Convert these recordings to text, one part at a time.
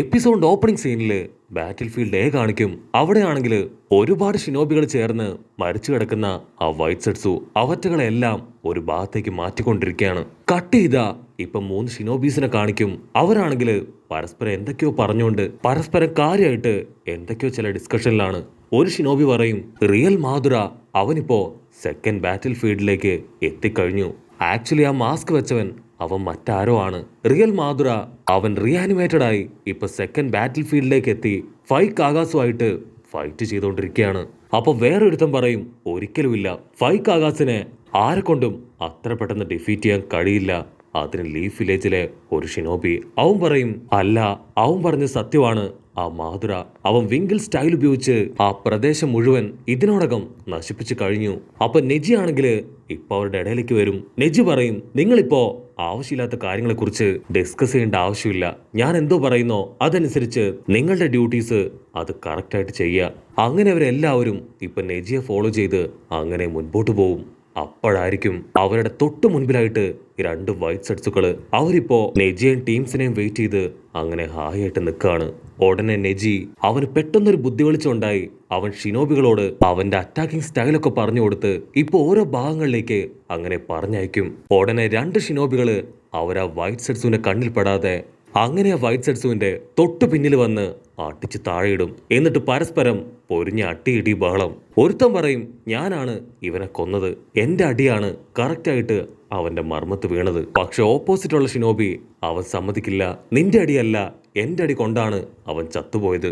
എപ്പിസോഡിന്റെ opening സീനിൽ ബാറ്റിൽ field കാണിക്കും. അവിടെയാണെങ്കിൽ ഒരുപാട് ഷിനോബികൾ ചേർന്ന് മരിച്ചു കിടക്കുന്ന ആ വൈറ്റ് സെറ്റ്സു അവറ്റകളെല്ലാം ഒരു ഭാഗത്തേക്ക് മാറ്റിക്കൊണ്ടിരിക്കുകയാണ്. കട്ട് ചെയ്താ ഇപ്പൊ 3 ഷിനോബീസിനെ കാണിക്കും. അവരാണെങ്കിൽ പരസ്പരം എന്തൊക്കെയോ പറഞ്ഞുകൊണ്ട് പരസ്പരം കാര്യമായിട്ട് എന്തൊക്കെയോ ചില ഡിസ്കഷനിലാണ്. ഒരു ഷിനോബി പറയും, റിയൽ മാധുര അവനിപ്പോ സെക്കൻഡ് ബാറ്റിൽ ഫീൽഡിലേക്ക് എത്തിക്കഴിഞ്ഞു. ആക്ച്വലി ആ മാസ്ക് വെച്ചവൻ അവൻ മറ്റാരോ ആണ്. റിയൽ മാധുര അവൻ റീആനിമേറ്റഡ് ആയി ഇപ്പൊ സെക്കൻഡ് ബാറ്റിൽ ഫീൽഡിലേക്ക് എത്തി ഫൈക്ക് ആകാശുമായിട്ട് ഫൈറ്റ് ചെയ്തുകൊണ്ടിരിക്കുകയാണ്. അപ്പൊ വേറൊരുത്തൻ പറയും, ഒരിക്കലുമില്ല, ഫൈക്ക് ആകാശിനെ ആരെ കൊണ്ടും അത്ര പെട്ടെന്ന് ഡിഫീറ്റ് ചെയ്യാൻ കഴിയില്ല. അതിന് ലീഫ് വില്ലേജിലെ ഒരു ഷിനോബി അവൻ പറയും, അല്ല, അവൻ പറഞ്ഞ സത്യമാണ്. ആ മാധുര അവൻ വിങ്കിൾ സ്റ്റൈൽ ഉപയോഗിച്ച് ആ പ്രദേശം മുഴുവൻ ഇതിനോടകം നശിപ്പിച്ചു കഴിഞ്ഞു. അപ്പൊ നെജി ആണെങ്കിൽ ഇപ്പൊ അവരുടെ ഇടയിലേക്ക് വരും. നെജി പറയും, നിങ്ങളിപ്പോ ആവശ്യമില്ലാത്ത കാര്യങ്ങളെ കുറിച്ച് ഡിസ്കസ് ചെയ്യേണ്ട ആവശ്യമില്ല. ഞാൻ എന്തോ പറയുന്നോ അതനുസരിച്ച് നിങ്ങളുടെ ഡ്യൂട്ടീസ് അത് കറക്റ്റായിട്ട് ചെയ്യുക. അങ്ങനെ അവരെല്ലാവരും ഇപ്പൊ നെജിയെ ഫോളോ ചെയ്ത് അങ്ങനെ മുൻപോട്ട് പോകും. അപ്പോഴായിരിക്കും അവരുടെ തൊട്ട് മുൻപിലായിട്ട് 2 വൈറ്റ് സെറ്റ്സുകള് അവരിപ്പോ നെജിയെയും ടീംസിനെയും വെയിറ്റ് ചെയ്ത് അങ്ങനെ ഹായായിട്ട് നിൽക്കുകയാണ്. ഉടനെ നെജി അവന് പെട്ടെന്നൊരു ബുദ്ധി വെളിച്ചുണ്ടായി. അവൻ ഷിനോബികളോട് അവന്റെ അറ്റാക്കിംഗ് സ്റ്റൈലൊക്കെ പറഞ്ഞു കൊടുത്ത് ഇപ്പൊ ഓരോ ഭാഗങ്ങളിലേക്ക് അങ്ങനെ പറഞ്ഞയക്കും. ഉടനെ 2 ഷിനോബികള് അവരാ വൈറ്റ് സെറ്റ്സുവിന്റെ കണ്ണിൽ പെടാതെ അങ്ങനെ ആ വൈറ്റ് സെറ്റ്സുവിന്റെ തൊട്ടു പിന്നിൽ വന്ന് അടിച്ച് താഴെയിടും. എന്നിട്ട് പരസ്പരം പൊരിഞ്ഞ അട്ടിയിടി ബഹളം. ഒരുത്തൻ പറയും, ഞാനാണ് ഇവനെ കൊന്നത്, എന്റെ അടിയാണ് കറക്റ്റായിട്ട് അവന്റെ മർമ്മത്ത് വീണത്. പക്ഷെ ഓപ്പോസിറ്റുള്ള ഷിനോബി അവൻ സമ്മതിക്കില്ല, നിന്റെ അടിയല്ല, എന്റെ അടി കൊണ്ടാണ് അവൻ ചത്തുപോയത്.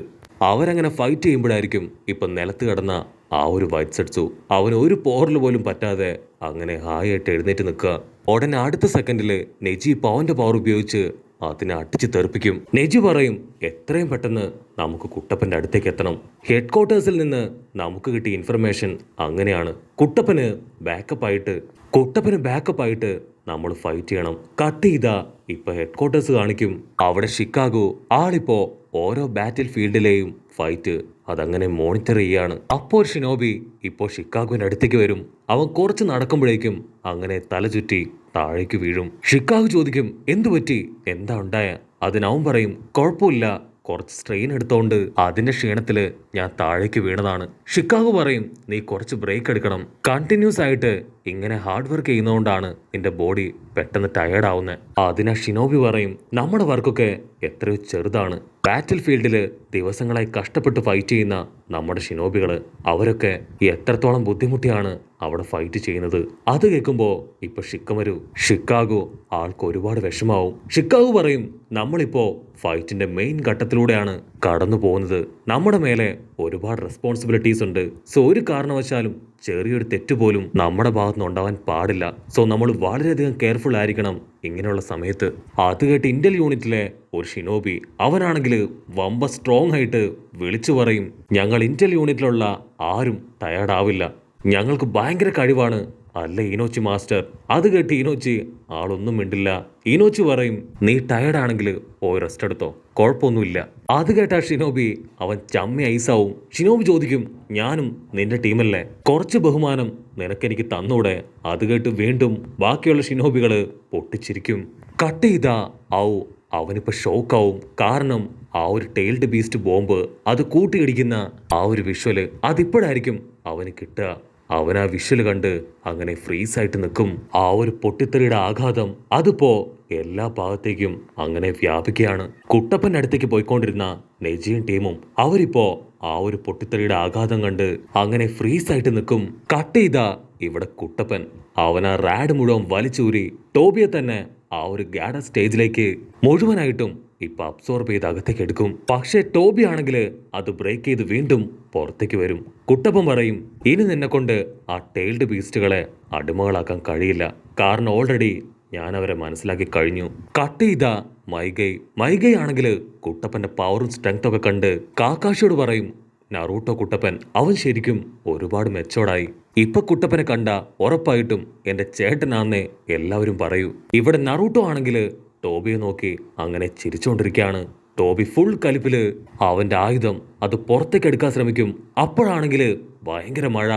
അവരങ്ങനെ ഫൈറ്റ് ചെയ്യുമ്പോഴായിരിക്കും ഇപ്പൊ നിലത്ത് കിടന്ന ആ ഒരു വൈറ്റ് സെറ്റ്സു അവന് ഒരു പോറൽ പോലും പറ്റാതെ അങ്ങനെ ഹായായിട്ട് എഴുന്നേറ്റ് നിൽക്കുക. ഉടനെ അടുത്ത സെക്കൻഡില് നെജി അവന്റെ പവർ ഉപയോഗിച്ച് അതിനെ അടിച്ച് തെറിപ്പിക്കും. നെജി പറയും, എത്രയും പെട്ടെന്ന് നമുക്ക് കുട്ടപ്പന്റെ അടുത്തേക്ക് എത്തണം. ഹെഡ് ക്വാർട്ടേഴ്സിൽ നിന്ന് നമുക്ക് കിട്ടിയ ഇൻഫർമേഷൻ അങ്ങനെയാണ്. കുട്ടപ്പന് ബാക്കപ്പ് ആയിട്ട് നമ്മൾ ഫൈറ്റ് ചെയ്യണം. കട്ട് ചെയ്താ ഇപ്പൊ ഹെഡ് ക്വാർട്ടേഴ്സ് കാണിക്കും. അവിടെ ഷിക്കാഗോ ആളിപ്പോ ഓരോ ബാറ്റിൽ ഫീൽഡിലെയും ഫൈറ്റ് അതങ്ങനെ മോണിറ്റർ ചെയ്യാണ്. അപ്പോൾ ഷിനോബി ഇപ്പോൾ ഷിക്കാഗോന്റെ അടുത്തേക്ക് വരും. അവൻ കുറച്ച് നടക്കുമ്പോഴേക്കും അങ്ങനെ തല ചുറ്റി താഴേക്ക് വീഴും. ഷിക്കാഗോ ചോദിക്കും, എന്തു പറ്റി, എന്താ ഉണ്ടായ? അതിനവൻ പറയും, കുഴപ്പമില്ല, കുറച്ച് സ്ട്രെയിൻ എടുത്തോണ്ട് അതിന്റെ ക്ഷീണത്തില് ഞാൻ താഴേക്ക് വീണതാണ്. ഷിക്കാഗോ പറയും, നീ കുറച്ച് ബ്രേക്ക് എടുക്കണം. കണ്ടിന്യൂസ് ആയിട്ട് ഇങ്ങനെ ഹാർഡ് വർക്ക് ചെയ്യുന്നതുകൊണ്ടാണ് നിന്റെ ബോഡി പെട്ടെന്ന് ടയേർഡ് ആവുന്നത്. അതിനാ ഷിനോബി പറയും, നമ്മുടെ വർക്കൊക്കെ എത്രയോ ചെറുതാണ്. ബാറ്റിൽ ഫീൽഡില് ദിവസങ്ങളായി കഷ്ടപ്പെട്ട് ഫൈറ്റ് ചെയ്യുന്ന നമ്മുടെ ഷിനോബികള് അവരൊക്കെ എത്രത്തോളം ബുദ്ധിമുട്ടിയാണ് അവിടെ ഫൈറ്റ് ചെയ്യുന്നത്. അത് കേൾക്കുമ്പോ ഇപ്പൊ ഷിക്കാഗോ ആൾക്ക് ഒരുപാട് വിഷമാവും. ഷിക്കാഗോ പറയും, നമ്മളിപ്പോ ഫൈറ്റിന്റെ മെയിൻ ഘട്ടത്തിലൂടെയാണ് കടന്നു പോകുന്നത്. നമ്മുടെ മേലെ ഒരുപാട് റെസ്പോൺസിബിലിറ്റീസ് ഉണ്ട്. സോ ഒരു കാരണവശാലും ചെറിയൊരു തെറ്റ് പോലും നമ്മുടെ ഭാഗത്തുനിന്ന് ഉണ്ടാവാൻ പാടില്ല. സോ നമ്മൾ വളരെയധികം കെയർഫുൾ ആയിരിക്കണം ഇങ്ങനെയുള്ള സമയത്ത്. അത് കേട്ട് ഇന്റൽ യൂണിറ്റിലെ ഒരു ഷിനോബി അവനാണെങ്കിൽ വമ്പ സ്ട്രോങ് ആയിട്ട് വിളിച്ചു പറയും, ഞങ്ങൾ ഇന്റൽ യൂണിറ്റിലുള്ള ആരും ടയർഡാവില്ല, ഞങ്ങൾക്ക് ഭയങ്കര കഴിവാണ്, അല്ല ഇനോച്ചി മാസ്റ്റർ? അത് കേട്ട് ഇനോച്ചി ആളൊന്നും മിണ്ടില്ല. ഇനോച്ചി പറയും, നീ ടയർഡാണെങ്കിൽ പോയി റെസ്റ്റ് എടുത്തോ, കുഴപ്പമൊന്നുമില്ല. അത് കേട്ട ഷിനോബി അവൻ ചമ്മി ഐസാവും. ഷിനോബി ചോദിക്കും, ഞാനും നിന്റെ ടീമല്ലേ, കുറച്ച് ബഹുമാനം നിനക്കെനിക്ക് തന്നൂടെ? അത് കേട്ട് വീണ്ടും ബാക്കിയുള്ള ഷിനോബികള് പൊട്ടിച്ചിരിക്കും. കട്ട് ചെയ്താ അവനിപ്പോ ഷോക്കാവും. കാരണം ആ ഒരു ടെയിൽഡ് ബീസ്റ്റ് ബോംബ് അത് കൂട്ടിയിടിക്കുന്ന ആ ഒരു വിഷ്വല് അതിപ്പോഴായിരിക്കും അവന് കിട്ടുക. അവൻ ആ വിഷ്വല് കണ്ട് അങ്ങനെ ഫ്രീസായിട്ട് നിൽക്കും. ആ ഒരു പൊട്ടിത്തെറിയുടെ ആഘാതം അതിപ്പോ എല്ലാ ഭാഗത്തേക്കും അങ്ങനെ വ്യാപിക്കുകയാണ്. കുട്ടപ്പന്റെ അടുത്തേക്ക് പോയിക്കൊണ്ടിരുന്ന നെജിയും ടീമും അവരിപ്പോ ആ ഒരു പൊട്ടിത്തെറിയുടെ ആഘാതം കണ്ട് അങ്ങനെ ഫ്രീസായിട്ട് നിൽക്കും. കട്ട് ചെയ്താ ഇവിടെ കുട്ടപ്പൻ അവൻ ആ റാഡ് മുഴുവൻ വലിച്ചൂരി ടോബിയെ തന്നെ ആ ഒരു ഗാഡ സ്റ്റേജിലേക്ക് മുഴുവനായിട്ടും ഇപ്പൊ അബ്സോർബ് ചെയ്ത് അകത്തേക്ക് എടുക്കും. പക്ഷെ ടോബി ആണെങ്കിൽ അത് ബ്രേക്ക് ചെയ്ത് വീണ്ടും പുറത്തേക്ക് വരും. കുട്ടപ്പൻ പറയും, ഇനി നിന്നെ കൊണ്ട് ആ ടെയിൽഡ് ബീസ്റ്റുകളെ അടിമകളാക്കാൻ കഴിയില്ല, കാരണം ഓൾറെഡി ഞാൻ അവരെ മനസ്സിലാക്കി കഴിഞ്ഞു. കട്ട് ചെയ്ത മൈഗൈ ആണെങ്കിൽ കുട്ടപ്പന്റെ പവറും സ്ട്രെങ്ത് ഒക്കെ കണ്ട് കാക്കാഷിയോട് പറയും, നറൂട്ടോ കുട്ടപ്പൻ അവൻ ശരിക്കും ഒരുപാട് മെച്ചോർഡായി. ഇപ്പൊ കുട്ടപ്പനെ കണ്ട ഉറപ്പായിട്ടും എന്റെ ചേട്ടനാന്നേ എല്ലാവരും പറയൂ. ഇവിടെ നറൂട്ടോ ആണെങ്കിൽ ടോബിയെ നോക്കി അങ്ങനെ ചിരിച്ചുകൊണ്ടിരിക്കുകയാണ്. ടോബി ഫുൾ കലിപ്പില് അവന്റെ ആയുധം അത് പുറത്തേക്ക് എടുക്കാൻ ശ്രമിക്കും. അപ്പോഴാണെങ്കിൽ ഭയങ്കര മഴ.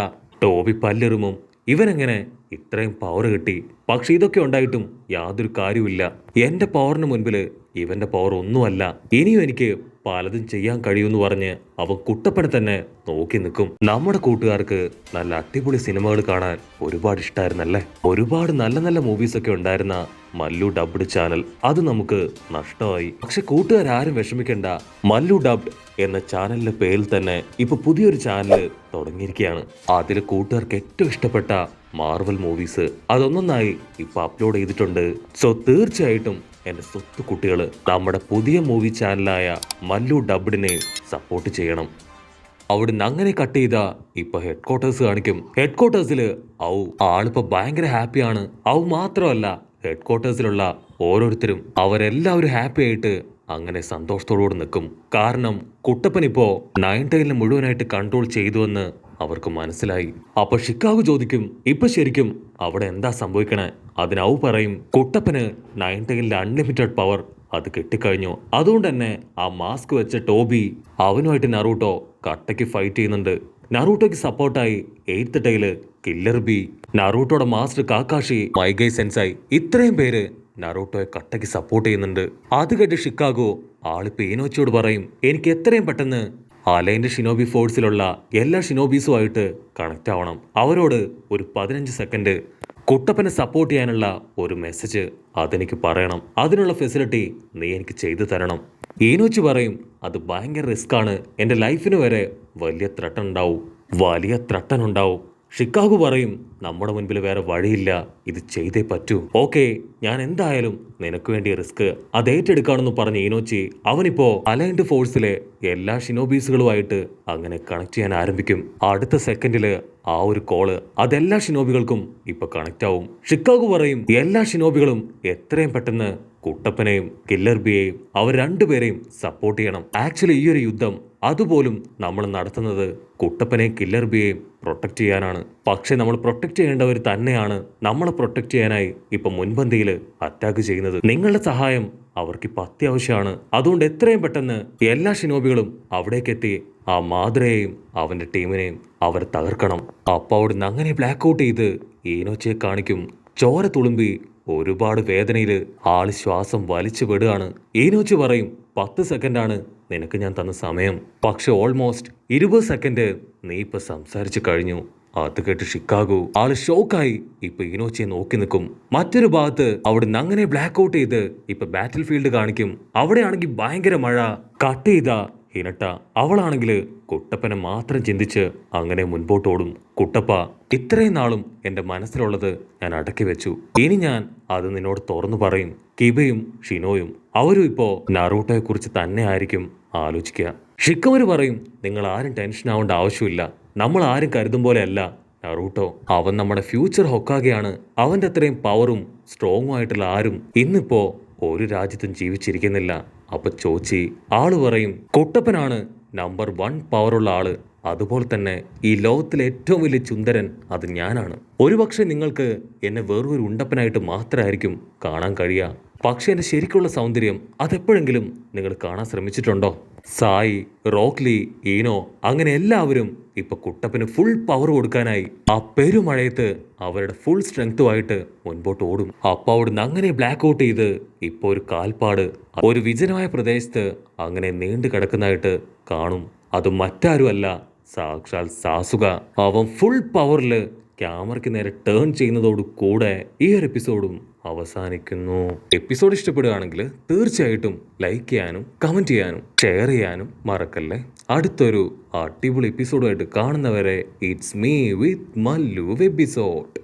ടോബി പല്ലെറുമും. ഇവനെങ്ങനെ ഇത്രയും പവർ കിട്ടി. പക്ഷെ ഇതൊക്കെ ഉണ്ടായിട്ടും യാതൊരു കാര്യമില്ല. എന്റെ പവറിന് മുൻപിൽ ഇവന്റെ പവർ ഒന്നുമല്ല. ഇനിയും എനിക്ക് പലതും ചെയ്യാൻ കഴിയുമെന്ന് പറഞ്ഞ് അവൻ കുട്ടപ്പനെ തന്നെ നോക്കി നിൽക്കും. നമ്മുടെ കൂട്ടുകാർക്ക് നല്ല അടിപൊളി സിനിമകൾ കാണാൻ ഒരുപാട് ഇഷ്ടമായിരുന്നല്ലേ. ഒരുപാട് നല്ല നല്ല മൂവീസ് ഒക്കെ ഉണ്ടായിരുന്ന മല്ലു ഡബ്ഡ് ചാനൽ അത് നമുക്ക് നഷ്ടമായി. പക്ഷെ കൂട്ടുകാരും വിഷമിക്കേണ്ട. മല്ലു ഡബ്ഡ് എന്ന ചാനലിന്റെ പേരിൽ തന്നെ ഇപ്പൊ പുതിയൊരു ചാനൽ തുടങ്ങിയിരിക്കുകയാണ്. അതിൽ കൂട്ടുകാർക്ക് ഏറ്റവും ഇഷ്ടപ്പെട്ട മാർവൽ മൂവീസ് അതൊന്നൊന്നായി ഇപ്പൊ അപ്ലോഡ് ചെയ്തിട്ടുണ്ട്. സോ തീർച്ചയായിട്ടും എന്റെ സ്വത്ത് കുട്ടികൾ നമ്മുടെ പുതിയ മൂവി ചാനലായ മല്ലു ഡബ്ഡിനെ സപ്പോർട്ട് ചെയ്യണം. അവിടുന്ന് അങ്ങനെ കട്ട് ചെയ്താ ഇപ്പൊ ഹെഡ് ക്വാർട്ടേഴ്സ് കാണിക്കും. ഹെഡ് ക്വാർട്ടേഴ്സിൽ ആളിപ്പോ ഭയങ്കര ഹാപ്പിയാണ്. മാത്രമല്ല ഹെഡ് ക്വാർട്ടേഴ്സിലുള്ള ഓരോരുത്തരും അവരെല്ലാവരും ഹാപ്പി ആയിട്ട് അങ്ങനെ സന്തോഷത്തോടുകൂടി നിൽക്കും. കാരണം കുട്ടപ്പൻ ഇപ്പോ 9 മുഴുവനായിട്ട് കൺട്രോൾ ചെയ്തുവെന്ന് അവർക്ക് മനസ്സിലായി. അപ്പൊ ഷിക്കാഗോ ചോദിക്കും, ഇപ്പൊ ശരിക്കും അവിടെ എന്താ സംഭവിക്കണേ? അതിന് പറയും, കുട്ടപ്പന് 9 അൺലിമിറ്റഡ് പവർ അത് കിട്ടിക്കഴിഞ്ഞു. അതുകൊണ്ട് തന്നെ ആ മാസ്ക് വെച്ച ടോബി അവനുമായിട്ട് നറൂട്ടോ കട്ടയ്ക്ക് ഫൈറ്റ് ചെയ്യുന്നുണ്ട്. നറൂട്ടോയ്ക്ക് സപ്പോർട്ടായി 8th ടൈല്, കില്ലർ ബി, നറൂട്ടോയുടെ മാസ്റ്റർ കാക്കാഷി, മൈഗൈ സെൻസായി ഇത്രയും പേര് നറൂട്ടോയെ കട്ടയ്ക്ക് സപ്പോർട്ട് ചെയ്യുന്നുണ്ട്. അത് കേട്ട് ഷിക്കാഗോ ആളിപ്പോ ഈനോച്ചിയോട് പറയും, എനിക്ക് എത്രയും പെട്ടെന്ന് അലൈൻ്റെ ഷിനോബി ഫോഴ്സിലുള്ള എല്ലാ ഷിനോബീസുമായിട്ട് കണക്റ്റ് ആവണം. അവരോട് ഒരു 15 സെക്കൻഡ് കുട്ടപ്പനെ സപ്പോർട്ട് ചെയ്യാനുള്ള ഒരു മെസ്സേജ് അതെനിക്ക് പറയണം. അതിനുള്ള ഫെസിലിറ്റി നീ എനിക്ക് ചെയ്തു തരണം. ഈനോച്ചി പറയും, അത് ഭയങ്കര റിസ്ക് ആണ്. എൻ്റെ ലൈഫിന് വരെ വലിയ ത്രട്ടൻ ഉണ്ടാവും. ഷിക്കാഗോ പറയും, നമ്മുടെ മുൻപിൽ വേറെ വഴിയില്ല, ഇത് ചെയ്തേ പറ്റൂ. ഓക്കെ, ഞാൻ എന്തായാലും നിനക്ക് വേണ്ടി റിസ്ക് അത് ഏറ്റെടുക്കാണെന്ന് പറഞ്ഞ ഈനോച്ചി അവനിപ്പോ അലൈൻഡ് ഫോഴ്സിലെ എല്ലാ ഷിനോബീസുകളുമായിട്ട് അങ്ങനെ കണക്ട് ചെയ്യാൻ ആരംഭിക്കും. അടുത്ത സെക്കൻഡില് ആ ഒരു കോള് അതെല്ലാ ഷിനോബികൾക്കും ഇപ്പൊ കണക്ട് ആവും. ഷിക്കാഗോ പറയും, എല്ലാ ഷിനോബികളും എത്രയും പെട്ടെന്ന് കുട്ടപ്പനെയും കില്ലർ ബിയെയും അവർ രണ്ടുപേരെയും സപ്പോർട്ട് ചെയ്യണം. ആക്ച്വലി ഈ ഒരു യുദ്ധം അതുപോലും നമ്മൾ നടത്തുന്നത് കുട്ടപ്പനെയും കില്ലർ ബിയെയും പ്രൊട്ടക്ട് ചെയ്യാനാണ്. പക്ഷെ നമ്മൾ പ്രൊട്ടക്ട് ചെയ്യേണ്ടവർ തന്നെയാണ് നമ്മളെ പ്രൊട്ടക്ട് ചെയ്യാനായി ഇപ്പൊ മുൻപന്തിയിൽ അറ്റാക്ക് ചെയ്യുന്നത്. നിങ്ങളുടെ സഹായം അവർക്കിപ്പോൾ അത്യാവശ്യമാണ്. അതുകൊണ്ട് എത്രയും പെട്ടെന്ന് എല്ലാ ഷിനോബികളും അവിടേക്കെത്തി ആ മാദ്രയെയും അവന്റെ ടീമിനെയും അവർ തകർക്കണം. അപ്പൊ അവിടുന്ന് അങ്ങനെ ബ്ലാക്ക് ഔട്ട് ചെയ്ത് ഈനോച്ചിയെ കാണിക്കും. ചോര തുളുമ്പി ഒരുപാട് വേദനയില് ആള് ശ്വാസം വലിച്ചു വിടുകയാണ്. ഈനോച്ചി പറയും, 10 സെക്കൻഡാണ് നിനക്ക് ഞാൻ തന്ന സമയം. പക്ഷെ ഓൾമോസ്റ്റ് 20 സെക്കൻഡ് നീ ഇപ്പൊ സംസാരിച്ചു കഴിഞ്ഞു. അത് കേട്ട് ഷിക്കാഗോ ആള് ഷോക്കായി ഇപ്പൊ ഈനോച്ചിയെ നോക്കി നിൽക്കും. മറ്റൊരു ഭാഗത്ത് അവിടുന്ന് അങ്ങനെ ബ്ലാക്ക് ഔട്ട് ചെയ്ത് ഇപ്പൊ ബാറ്റിൽ ഫീൽഡ് കാണിക്കും. അവിടെയാണെങ്കിൽ ഭയങ്കര മഴ. കട്ട് ചെയ്ത ഹിനട്ട അവളാണെങ്കിൽ കുട്ടപ്പനെ മാത്രം ചിന്തിച്ച് അങ്ങനെ മുൻപോട്ടോടും. കുട്ടപ്പ, ഇത്രയും നാളും എൻ്റെ മനസ്സിലുള്ളത് ഞാൻ അടക്കി വെച്ചു. ഇനി ഞാൻ അത് നിന്നോട് തുറന്നു പറയും. കിബയും ഷിനോയും അവരും ഇപ്പോ നറൂട്ടോയെ കുറിച്ച് തന്നെ ആയിരിക്കും ആലോചിക്കുക. ഷിക്കോര് പറയും, നിങ്ങൾ ആരും ടെൻഷൻ ആവേണ്ട ആവശ്യമില്ല. നമ്മൾ ആരും കരുതും പോലെ അല്ല നറൂട്ടോ. അവൻ നമ്മുടെ ഫ്യൂച്ചർ ഹൊക്കാഗെയാണ്. അവന്റെ അത്രയും പവറും സ്ട്രോങ്ങും ആയിട്ടുള്ള ആരും ഇന്നിപ്പോ ഒരു രാജ്യത്തും ജീവിച്ചിരിക്കുന്നില്ല. അപ്പൊ ചോച്ചി ആള് പറയും, കുട്ടപ്പനാണ് നമ്പർ 1 പവറുള്ള ആള്. അതുപോലെ തന്നെ ഈ ലോകത്തിലെ ഏറ്റവും വലിയ ചുന്ദരൻ അത് ഞാനാണ്. ഒരുപക്ഷെ നിങ്ങൾക്ക് എന്നെ വേറൊരു ഉണ്ടപ്പനായിട്ട് മാത്രമായിരിക്കും കാണാൻ കഴിയുക. പക്ഷെ എൻ്റെ ശരിക്കുള്ള സൗന്ദര്യം അതെപ്പോഴെങ്കിലും നിങ്ങൾ കാണാൻ ശ്രമിച്ചിട്ടുണ്ടോ? സായി, റോക്ലി, ഈനോ അങ്ങനെ എല്ലാവരും ഇപ്പൊ കുട്ടപ്പന് ഫുൾ പവർ കൊടുക്കാനായി ആ പെരുമഴയത്ത് അവരുടെ ഫുൾ സ്ട്രെങ്തുമായിട്ട് മുൻപോട്ട് ഓടും. അപ്പൊ അവിടുന്ന് അങ്ങനെ ബ്ലാക്ക് ഔട്ട് ചെയ്ത് ഇപ്പൊ ഒരു കാൽപ്പാട് ഒരു വിജനമായ പ്രദേശത്ത് അങ്ങനെ നീണ്ടു കിടക്കുന്നതായിട്ട് കാണും. അത് മറ്റാരുമല്ല, സാക്ഷാൽ സാസുക. അവൻ ഫുൾ പവറില് ക്യാമറയ്ക്ക് നേരെ ടേൺ ചെയ്യുന്നതോട് കൂടെ ഈ ഒരു എപ്പിസോഡും അവസാനിക്കുന്നു. എപ്പിസോഡ് ഇഷ്ടപ്പെടുകയാണെങ്കിൽ തീർച്ചയായിട്ടും ലൈക്ക് ചെയ്യാനും കമന്റ് ചെയ്യാനും ഷെയർ ചെയ്യാനും മറക്കല്ലേ. അടുത്തൊരു അടിപൊളി എപ്പിസോഡുമായിട്ട് കാണുന്നവരെ it's me with Mallu episode.